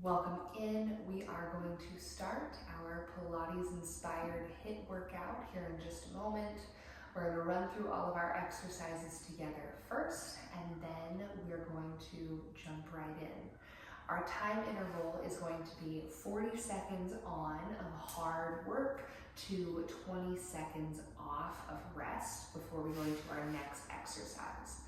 Welcome in. We are going to start our Pilates-inspired HIIT workout here in just a moment. We're going to run through all of our exercises together first, and then we're going to jump right in. Our time interval is going to be 40 seconds on of hard work to 20 seconds off of rest before we go into our next exercise.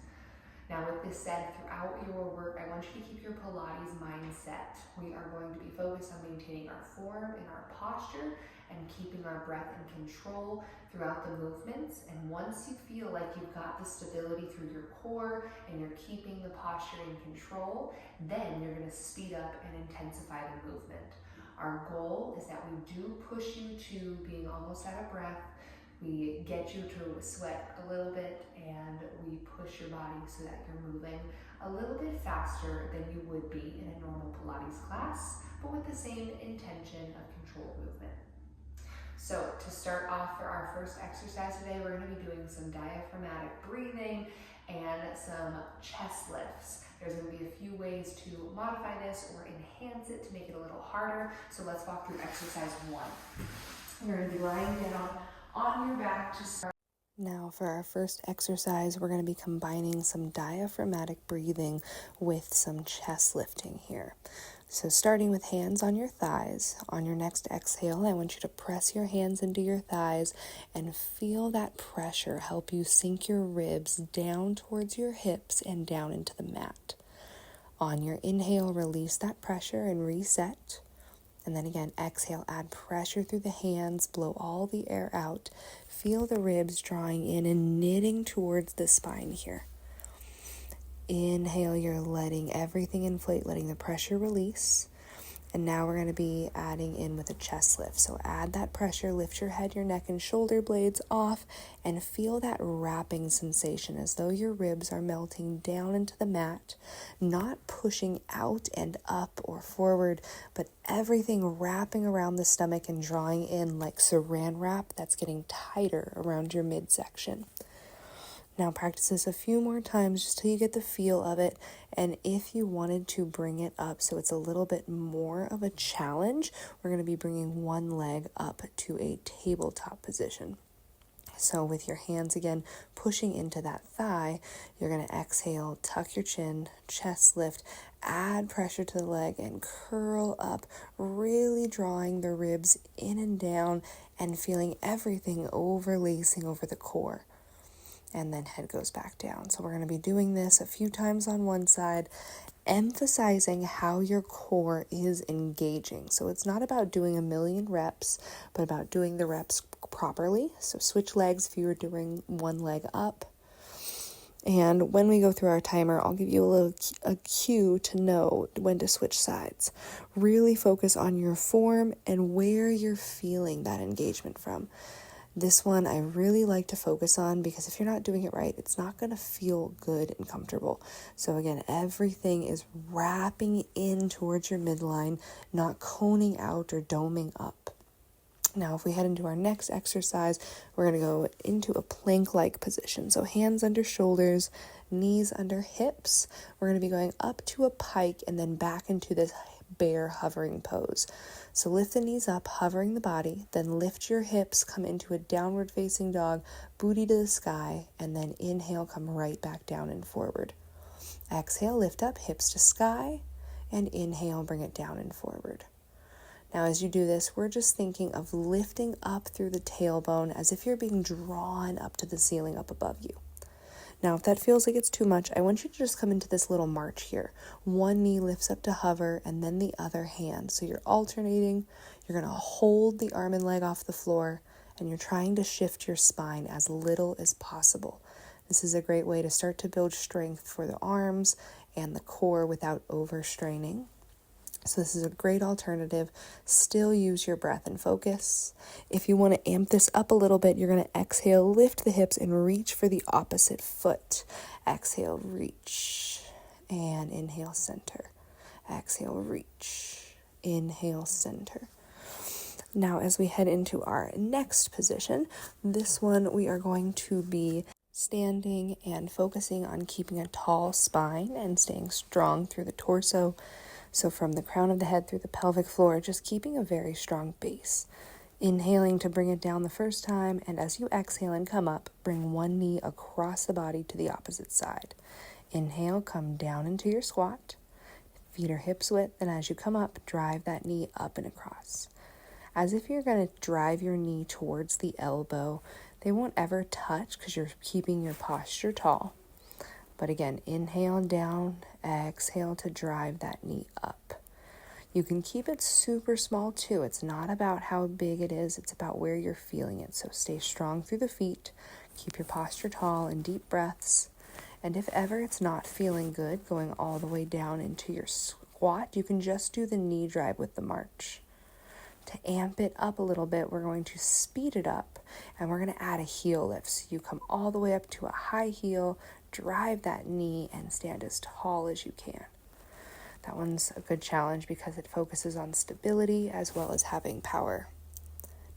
Now, with this said, throughout your work, I want you to keep your Pilates mindset. We are going to be focused on maintaining our form and our posture and keeping our breath in control throughout the movements. And once you feel like you've got the stability through your core and you're keeping the posture in control, then you're going to speed up and intensify the movement. Our goal is that we do push you to being almost out of breath. We get you to sweat a little bit and we push your body so that you're moving a little bit faster than you would be in a normal Pilates class, but with the same intention of controlled movement. So to start off for our first exercise today, we're going to be doing some diaphragmatic breathing and some chest lifts. There's going to be a few ways to modify this or enhance it to make it a little harder. So let's walk through exercise 1. You're going to be lying down on your back to start. Now for our first exercise, we're going to be combining some diaphragmatic breathing with some chest lifting here. So starting with hands on your thighs, on your next exhale, I want you to press your hands into your thighs and feel that pressure help you sink your ribs down towards your hips and down into the mat. On your inhale, release that pressure and reset. And then again, exhale, add pressure through the hands, blow all the air out. Feel the ribs drawing in and knitting towards the spine here. Inhale, you're letting everything inflate, letting the pressure release. And now we're going to be adding in with a chest lift. So add that pressure, lift your head, your neck, and shoulder blades off, and feel that wrapping sensation as though your ribs are melting down into the mat, not pushing out and up or forward, but everything wrapping around the stomach and drawing in like saran wrap that's getting tighter around your midsection. Now practice this a few more times just till you get the feel of it. And if you wanted to bring it up so it's a little bit more of a challenge, we're going to be bringing one leg up to a tabletop position. So with your hands again pushing into that thigh, you're going to exhale, tuck your chin, chest lift, add pressure to the leg and curl up, really drawing the ribs in and down and feeling everything overlacing over the core. And then head goes back down. So we're going to be doing this a few times on one side, emphasizing how your core is engaging. So it's not about doing a million reps, but about doing the reps properly. So switch legs if you were doing one leg up. And when we go through our timer, I'll give you a cue to know when to switch sides. Really focus on your form and where you're feeling that engagement from. This one I really like to focus on because if you're not doing it right, it's not going to feel good and comfortable. So again, everything is wrapping in towards your midline, not coning out or doming up. Now, if we head into our next exercise, we're going to go into a plank-like position. So hands under shoulders, knees under hips. We're going to be going up to a pike and then back into this bear hovering pose. So lift the knees up, hovering the body, then lift your hips, come into a downward facing dog, booty to the sky, and then inhale, come right back down and forward. Exhale, lift up, hips to sky, and inhale, bring it down and forward. Now, as you do this, we're just thinking of lifting up through the tailbone as if you're being drawn up to the ceiling up above you. Now, if that feels like it's too much, I want you to just come into this little march here. One knee lifts up to hover and then the other hand. So you're alternating. You're going to hold the arm and leg off the floor and you're trying to shift your spine as little as possible. This is a great way to start to build strength for the arms and the core without overstraining. So this is a great alternative. Still use your breath and focus. If you want to amp this up a little bit, you're going to exhale, lift the hips, and reach for the opposite foot. Exhale, reach, and inhale, center. Exhale, reach, inhale, center. Now, as we head into our next position, this one we are going to be standing and focusing on keeping a tall spine and staying strong through the torso. So from the crown of the head through the pelvic floor, just keeping a very strong base. Inhaling to bring it down the first time, and as you exhale and come up, bring one knee across the body to the opposite side. Inhale, come down into your squat. Feet are hips width, and as you come up, drive that knee up and across. As if you're going to drive your knee towards the elbow. They won't ever touch because you're keeping your posture tall. But again, inhale down, exhale to drive that knee up. You can keep it super small too. It's not about how big it is, it's about where you're feeling it. So stay strong through the feet, keep your posture tall and deep breaths. And if ever it's not feeling good, going all the way down into your squat, you can just do the knee drive with the march. To amp it up a little bit, we're going to speed it up and we're going to add a heel lift. So you come all the way up to a high heel, drive that knee and stand as tall as you can. That one's a good challenge because it focuses on stability as well as having power.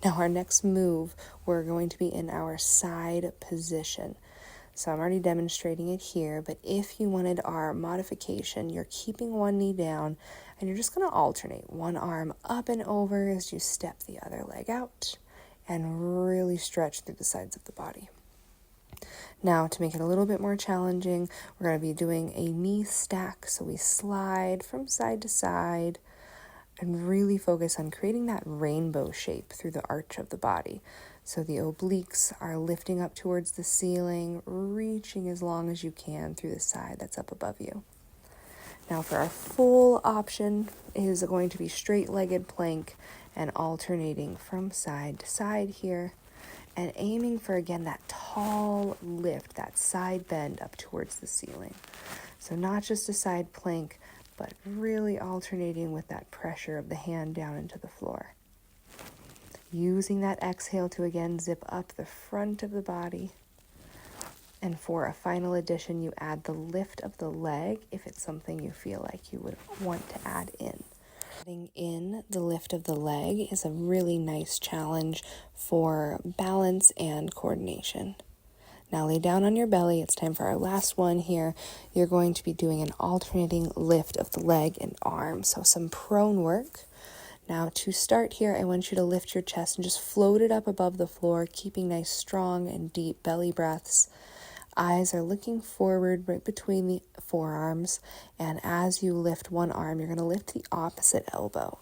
Now our next move, we're going to be in our side position. So I'm already demonstrating it here, but if you wanted our modification, you're keeping one knee down and you're just going to alternate one arm up and over as you step the other leg out and really stretch through the sides of the body. Now, to make it a little bit more challenging, we're going to be doing a knee stack. So we slide from side to side and really focus on creating that rainbow shape through the arch of the body. So the obliques are lifting up towards the ceiling, reaching as long as you can through the side that's up above you. Now for our full option is going to be straight-legged plank and alternating from side to side here and aiming for, again, that tall lift, that side bend up towards the ceiling. So not just a side plank, but really alternating with that pressure of the hand down into the floor. Using that exhale to again zip up the front of the body. And for a final addition, you add the lift of the leg if it's something you feel like you would want to add in. Adding in the lift of the leg is a really nice challenge for balance and coordination. Now lay down on your belly. It's time for our last one here. You're going to be doing an alternating lift of the leg and arm. So some prone work. Now to start here, I want you to lift your chest and just float it up above the floor, keeping nice, strong and deep belly breaths. Eyes are looking forward right between the forearms. And as you lift one arm, you're going to lift the opposite elbow.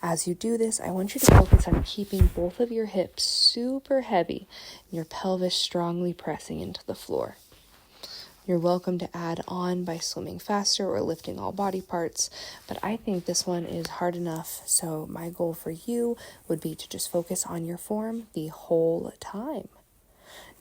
As you do this, I want you to focus on keeping both of your hips super heavy and your pelvis strongly pressing into the floor. You're welcome to add on by swimming faster or lifting all body parts, but I think this one is hard enough, so my goal for you would be to just focus on your form the whole time.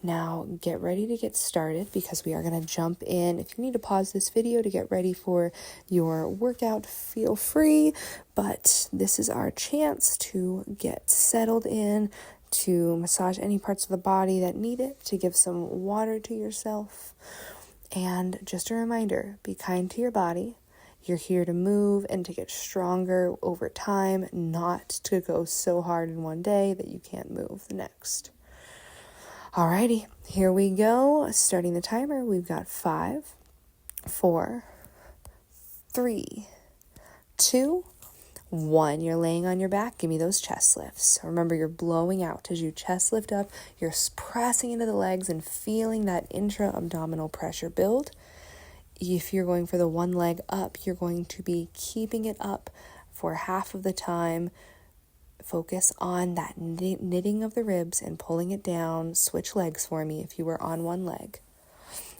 Now, get ready to get started because we are going to jump in. If you need to pause this video to get ready for your workout, feel free, but this is our chance to get settled in, to massage any parts of the body that need it, to give some water to yourself. And just a reminder, be kind to your body. You're here to move and to get stronger over time, not to go so hard in one day that you can't move the next. Alrighty, here we go. Starting the timer, we've got 5, 4, 3, 2, 1. You're laying on your back. Give me those chest lifts. Remember, you're blowing out as you chest lift up. You're pressing into the legs and feeling that intra-abdominal pressure build. If you're going for the one leg up, you're going to be keeping it up for half of the time. Focus on that knitting of the ribs and pulling it down. Switch legs for me if you were on one leg.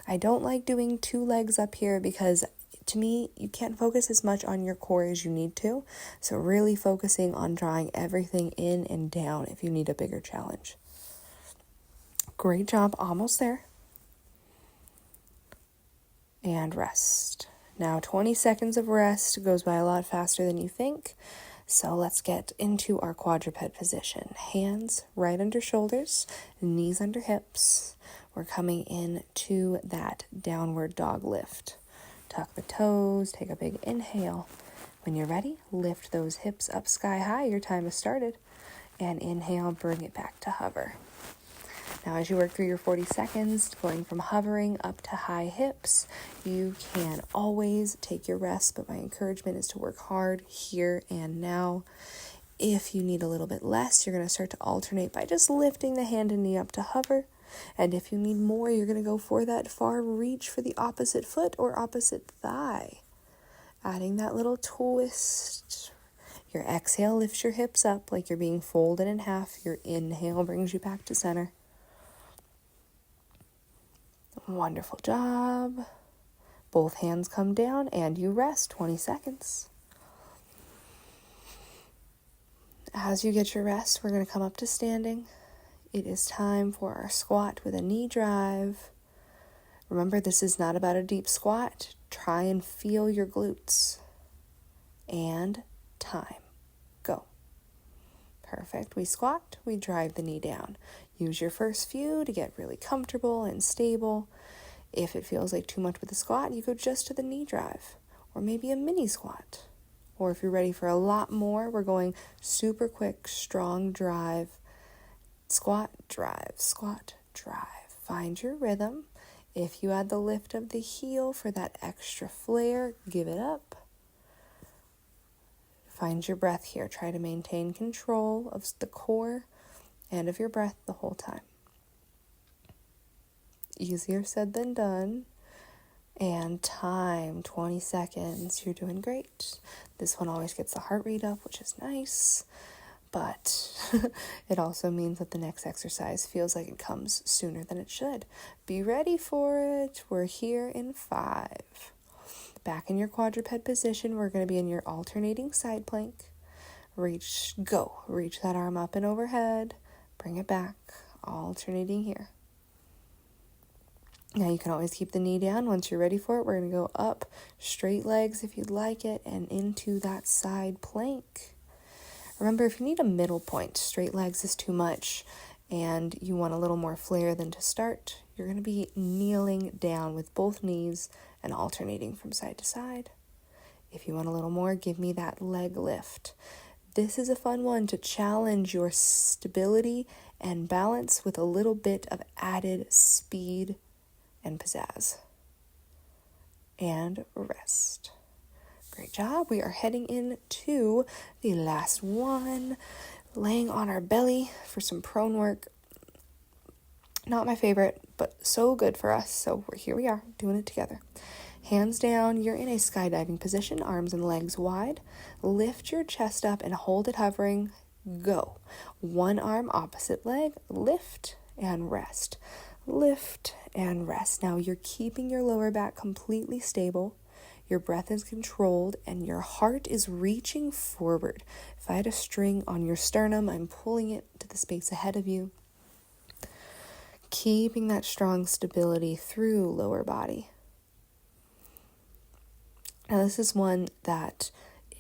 I don't like doing 2 legs up here because to me, you can't focus as much on your core as you need to. So really focusing on drawing everything in and down if you need a bigger challenge. Great job. Almost there. And rest. Now 20 seconds of rest goes by a lot faster than you think. So let's get into our quadruped position. Hands right under shoulders, knees under hips. We're coming in to that downward dog lift. Tuck the toes, take a big inhale. When you're ready, lift those hips up sky high. Your time has started. And inhale, bring it back to hover. Now, as you work through your 40 seconds, going from hovering up to high hips, you can always take your rest, but my encouragement is to work hard here and now. If you need a little bit less, you're going to start to alternate by just lifting the hand and knee up to hover. And if you need more, you're going to go for that far reach for the opposite foot or opposite thigh. Adding that little twist. Your exhale lifts your hips up like you're being folded in half. Your inhale brings you back to center. Wonderful job. Both hands come down and you rest 20 seconds. As you get your rest, we're going to come up to standing. It is time for our squat with a knee drive. Remember, this is not about a deep squat. Try and feel your glutes. And time. Go. Perfect. We squat, we drive the knee down. Use your first few to get really comfortable and stable. If it feels like too much with the squat, you go just to the knee drive, or maybe a mini squat. Or if you're ready for a lot more, we're going super quick, strong drive, squat, drive, squat, drive. Find your rhythm. If you add the lift of the heel for that extra flair, give it up. Find your breath here. Try to maintain control of the core and of your breath the whole time. Easier said than done. And time, 20 seconds. You're doing great. This one always gets the heart rate up, which is nice. But it also means that the next exercise feels like it comes sooner than it should. Be ready for it. We're here in 5. Back in your quadruped position, we're going to be in your alternating side plank. Reach, go. Reach that arm up and overhead. Bring it back. Alternating here. Now you can always keep the knee down. Once you're ready for it, we're going to go up, straight legs if you'd like it, and into that side plank. Remember, if you need a middle point, straight legs is too much, and you want a little more flair than to start, you're going to be kneeling down with both knees and alternating from side to side. If you want a little more, give me that leg lift. This is a fun one to challenge your stability and balance with a little bit of added speed and pizzazz. And rest. Great job. We are heading into the last one, laying on our belly for some prone work. Not my favorite, but so good for us. So here we are, doing it together. Hands down, you're in a skydiving position, arms and legs wide. Lift your chest up and hold it hovering. Go. One arm, opposite leg, lift and rest. Lift and rest. Now you're keeping your lower back completely stable. Your breath is controlled and your heart is reaching forward. If I had a string on your sternum, I'm pulling it to the space ahead of you. Keeping that strong stability through lower body. Now this is one that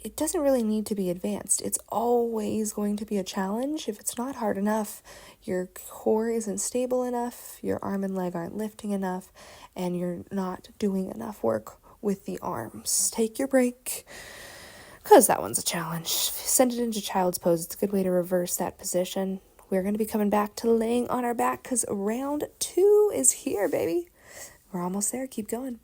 it doesn't really need to be advanced. It's always going to be a challenge. If it's not hard enough, your core isn't stable enough, your arm and leg aren't lifting enough, and you're not doing enough work with the arms. Take your break, because that one's a challenge. Send it into child's pose. It's a good way to reverse that position. We're going to be coming back to laying on our back because round 2 is here, baby. We're almost there. Keep going.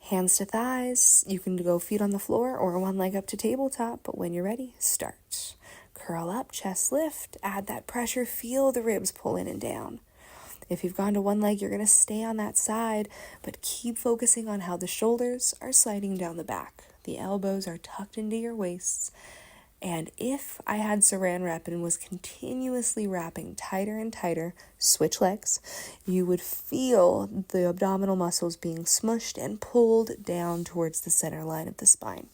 Hands to thighs. You can go feet on the floor or one leg up to tabletop, but when you're ready, start. Curl up, chest lift, add that pressure, feel the ribs pull in and down. If you've gone to one leg, you're going to stay on that side, but keep focusing on how the shoulders are sliding down the back. The elbows are tucked into your waists. And if I had saran wrap and was continuously wrapping tighter and tighter, switch legs, you would feel the abdominal muscles being smushed and pulled down towards the center line of the spine.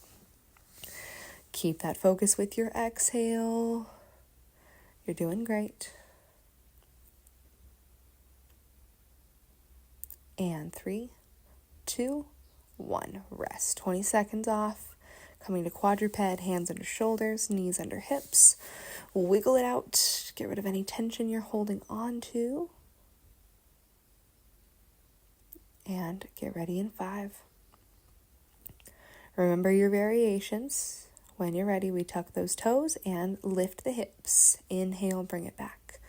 Keep that focus with your exhale. You're doing great. And 3, 2, 1. Rest. 20 seconds off. Coming to quadruped, hands under shoulders, knees under hips. Wiggle it out. Get rid of any tension you're holding on to. And get ready in 5. Remember your variations. When you're ready, we tuck those toes and lift the hips. Inhale, bring it back.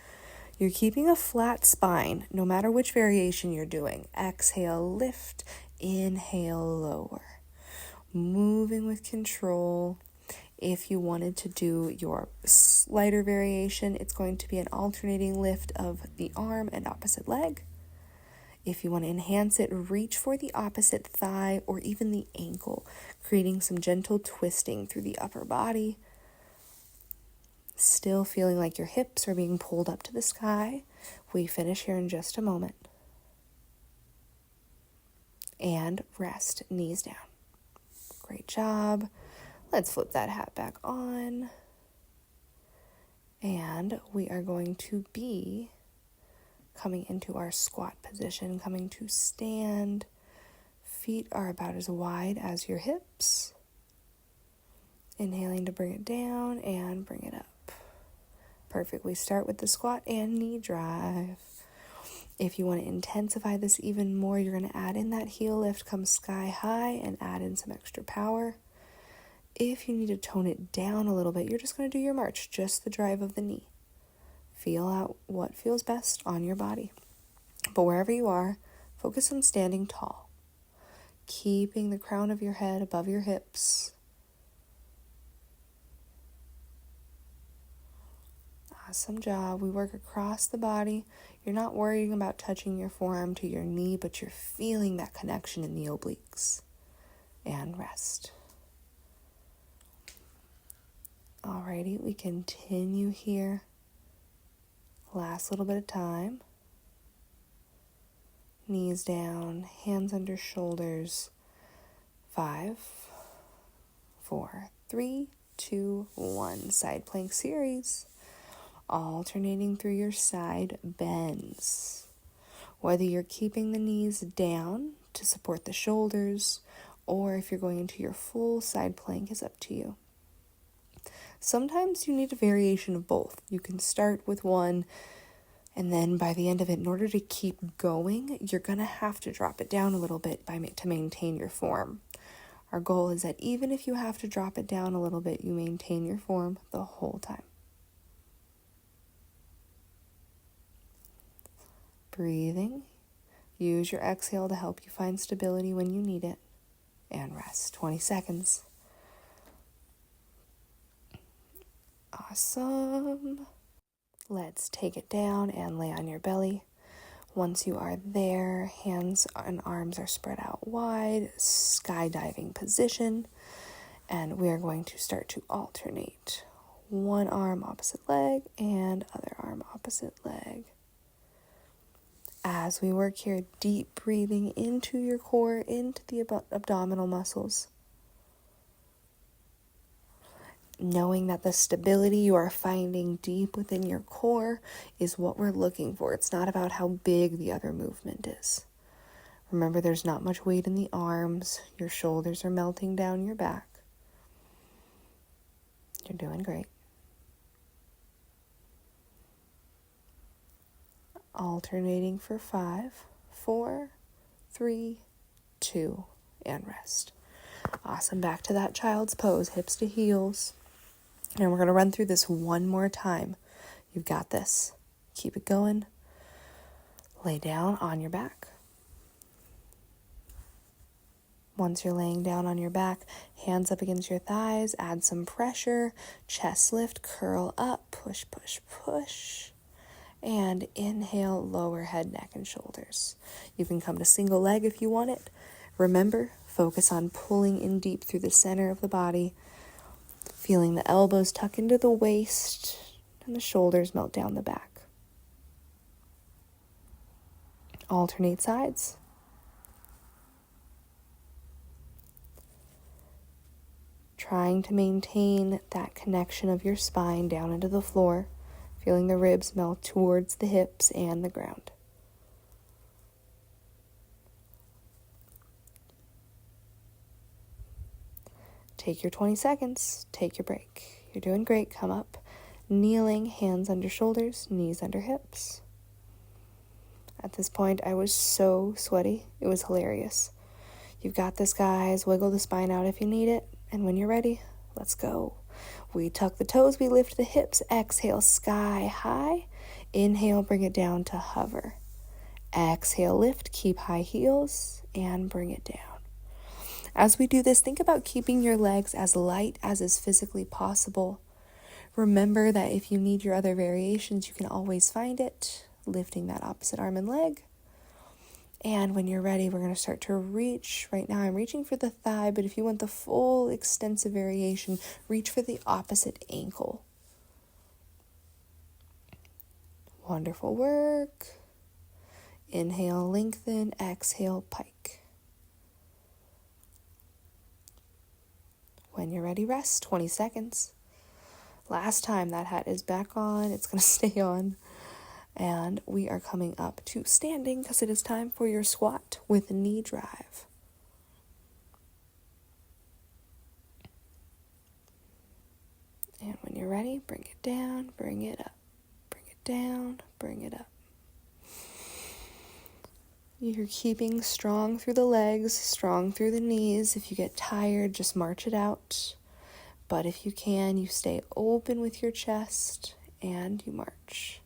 You're keeping a flat spine no matter which variation you're doing. Exhale, lift. Inhale, lower. Moving with control. If you wanted to do your slighter variation, it's going to be an alternating lift of the arm and opposite leg. If you want to enhance it, reach for the opposite thigh or even the ankle, creating some gentle twisting through the upper body. Still feeling like your hips are being pulled up to the sky. We finish here in just a moment. And rest, knees down. Great job. Let's flip that hat back on. And we are going to be coming into our squat position, coming to stand. Feet are about as wide as your hips. Inhaling to bring it down and bring it up. Perfect. We start with the squat and knee drive. If you want to intensify this even more, you're going to add in that heel lift, come sky high, and add in some extra power. If you need to tone it down a little bit, you're just going to do your march, just the drive of the knee. Feel out what feels best on your body. But wherever you are, focus on standing tall, keeping the crown of your head above your hips. Awesome job. We work across the body. You're not worrying about touching your forearm to your knee, but you're feeling that connection in the obliques. And rest. Alrighty, we continue here. Last little bit of time. Knees down, hands under shoulders. 5, 4, 3, 2, 1. Side plank series. Alternating through your side bends. Whether you're keeping the knees down to support the shoulders, or if you're going into your full side plank is up to you. Sometimes you need a variation of both. You can start with one, and then by the end of it, in order to keep going, you're going to have to drop it down a little bit to maintain your form. Our goal is that even if you have to drop it down a little bit, you maintain your form the whole time. Breathing. Use your exhale to help you find stability when you need it. And rest. 20 seconds. Awesome. Let's take it down and lay on your belly. Once you are there, hands and arms are spread out wide, skydiving position, and we are going to start to alternate. One arm opposite leg and other arm opposite leg. As we work here, deep breathing into your core, into the abdominal muscles. Knowing that the stability you are finding deep within your core is what we're looking for. It's not about how big the other movement is. Remember, there's not much weight in the arms. Your shoulders are melting down your back. You're doing great. Alternating for 5, 4, 3, 2, and rest. Awesome. Back to that child's pose, hips to heels. And we're going to run through this one more time. You've got this. Keep it going. Lay down on your back. Once you're laying down on your back, hands up against your thighs, add some pressure, chest lift, curl up, push, push, push. And inhale, lower head, neck, and shoulders. You can come to single leg if you want it. Remember, focus on pulling in deep through the center of the body, feeling the elbows tuck into the waist and the shoulders melt down the back. Alternate sides. Trying to maintain that connection of your spine down into the floor, feeling the ribs melt towards the hips and the ground. Take your 20 seconds, take your break. You're doing great. Come up, kneeling, hands under shoulders, knees under hips. At this point, I was so sweaty. It was hilarious. You've got this, guys. Wiggle the spine out if you need it. And when you're ready, let's go. We tuck the toes, we lift the hips, exhale, sky high. Inhale, bring it down to hover. Exhale, lift, keep high heels, and bring it down. As we do this, think about keeping your legs as light as is physically possible. Remember that if you need your other variations, you can always find it, lifting that opposite arm and leg. And when you're ready, we're going to start to reach. Right now, I'm reaching for the thigh, but if you want the full extensive variation, reach for the opposite ankle. Wonderful work. Inhale, lengthen. Exhale, pike. When you're ready, rest. 20 seconds. Last time, that hat is back on. It's going to stay on. And we are coming up to standing because it is time for your squat with knee drive. And when you're ready, bring it down, bring it up. Bring it down, bring it up. You're keeping strong through the legs, strong through the knees. If you get tired, just march it out. But if you can, you stay open with your chest and you march.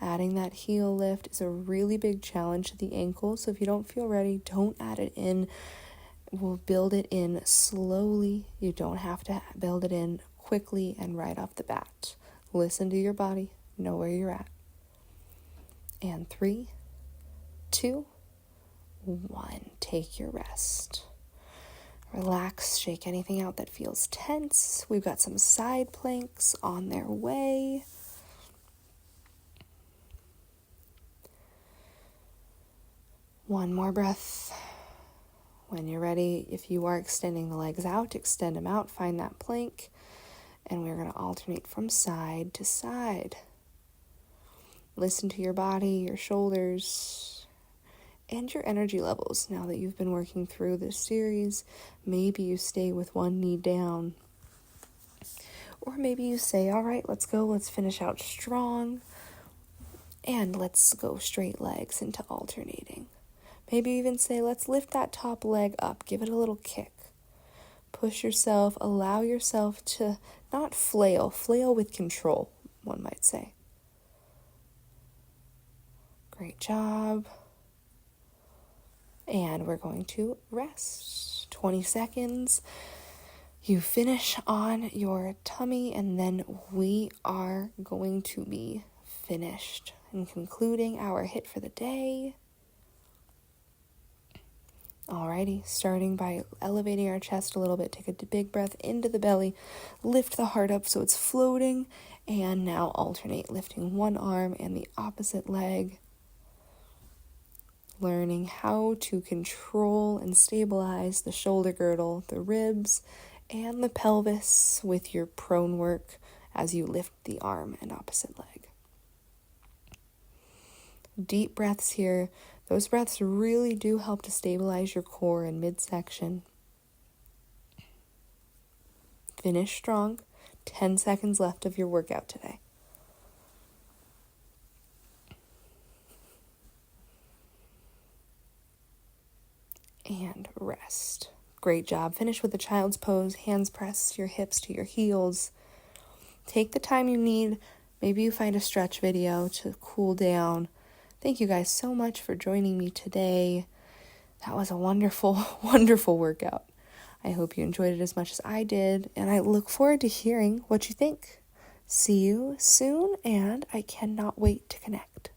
Adding that heel lift is a really big challenge to the ankle, so if you don't feel ready, don't add it in. We'll build it in slowly. You don't have to build it in quickly and right off the bat. Listen to your body, know where you're at. And 3, 2, 1. Take your rest. Relax, shake anything out that feels tense. We've got some side planks on their way. One more breath. When you're ready, if you are extending the legs out, extend them out, find that plank, and we're going to alternate from side to side. Listen to your body, your shoulders, and your energy levels. Now that you've been working through this series, maybe you stay with one knee down. Or maybe you say, all right, let's go, let's finish out strong, and let's go straight legs into alternating. Maybe you even say, let's lift that top leg up, give it a little kick. Push yourself, allow yourself to not flail with control, one might say. Great job. And we're going to rest. 20 seconds. You finish on your tummy, and then we are going to be finished and concluding our HIIT for the day. Alrighty, starting by elevating our chest a little bit. Take a big breath into the belly. Lift the heart up so it's floating. And now alternate, lifting one arm and the opposite leg. Learning how to control and stabilize the shoulder girdle, the ribs, and the pelvis with your prone work as you lift the arm and opposite leg. Deep breaths here. Those breaths really do help to stabilize your core and midsection. Finish strong. 10 seconds left of your workout today. And rest. Great job. Finish with a child's pose. Hands press your hips to your heels. Take the time you need. Maybe you find a stretch video to cool down. Thank you guys so much for joining me today. That was a wonderful, wonderful workout. I hope you enjoyed it as much as I did, and I look forward to hearing what you think. See you soon, and I cannot wait to connect.